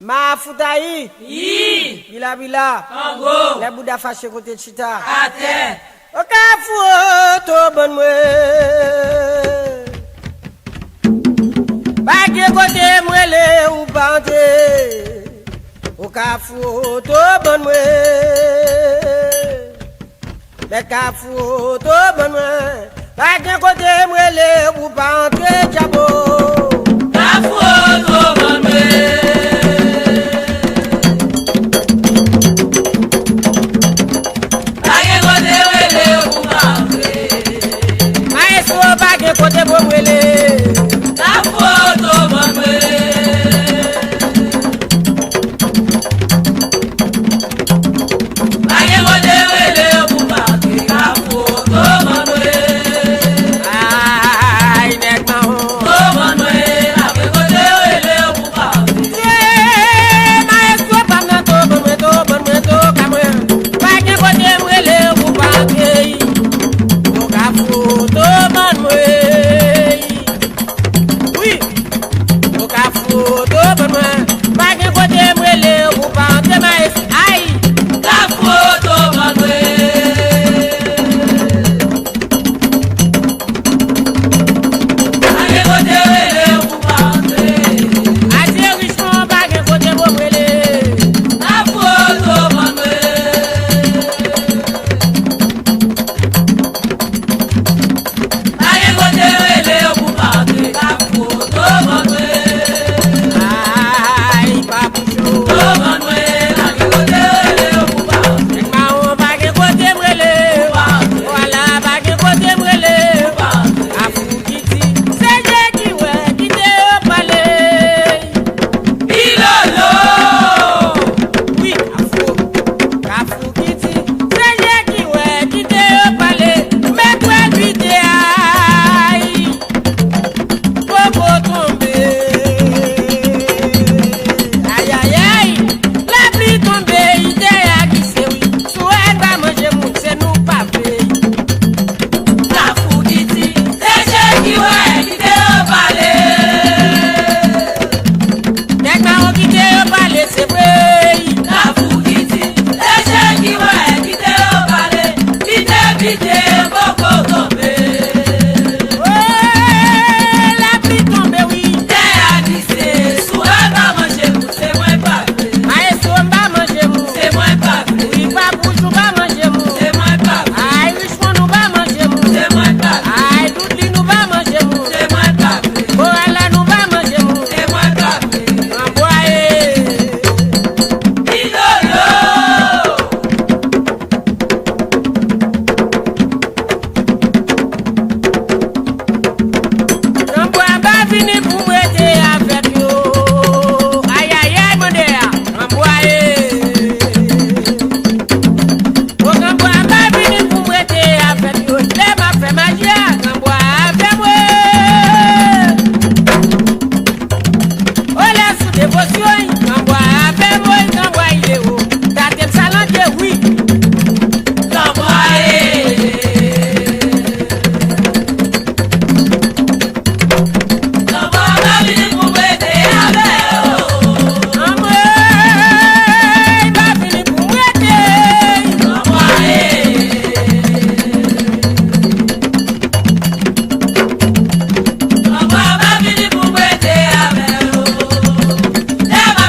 Mafutahi. Yi. Bila bila. Congo. Les Bouddha fâchés côté de Chita. À terre. Au Kafou, to bon mwe. Bagé côté mwele ou bante. Au Kafou, to bon mwe. Les Kafou, to bon mwe. Bagé côté mwele ou bante. Jabo. Kafou, to bon mwe. Kote bo mwele na foto bonwe Baye kote wele bubake na foto bonwe Ay nek ma ho to bonwe baye kote wele bubake Ma esko pam na to bonwe to kamwe Baye kote wele bubake To ka foto bonwe Never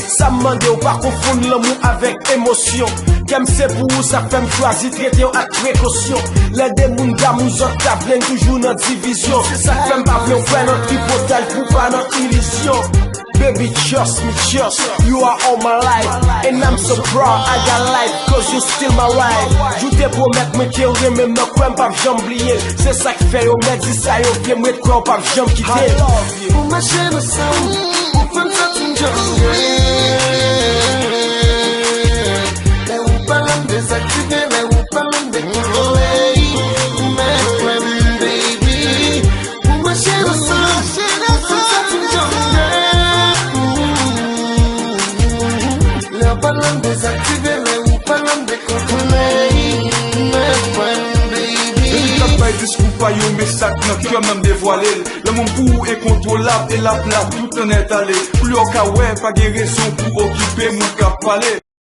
Ça me demande ou pas confondre l'amour avec émotion. Qu'aime c'est pour vous, ça fait me choisir, traiter avec précaution. Les démons d'amour, autres tablent toujours dans division. Ça fait me pas faire notre tripotage pour pas notre illusion. Baby, trust me, trust, you are all my life. And I'm so proud, I got life, cause you still my wife. Je te promets me qu'il y même me crois pas j'oublier. C'est ça qui fait, on me dit ça, on vient me croire pas jamais quitter. Pour ma chaîne ensemble, pour prendre ça tout le les ou pas l'homme désactivé, les ou pas l'homme décontrôlé. Mais friend, baby, pour ma chaîne ensemble, pour prendre ça tout le les pas l'homme désactivé, les ou pas l'homme décontrôlé. Mais friend, baby. Discours pas yon message dans cœur même dévoilé. Le monde pour incontrôlable et la place tout en est allé. Plus au cas ouais pas de raison pour occuper mon cap palais.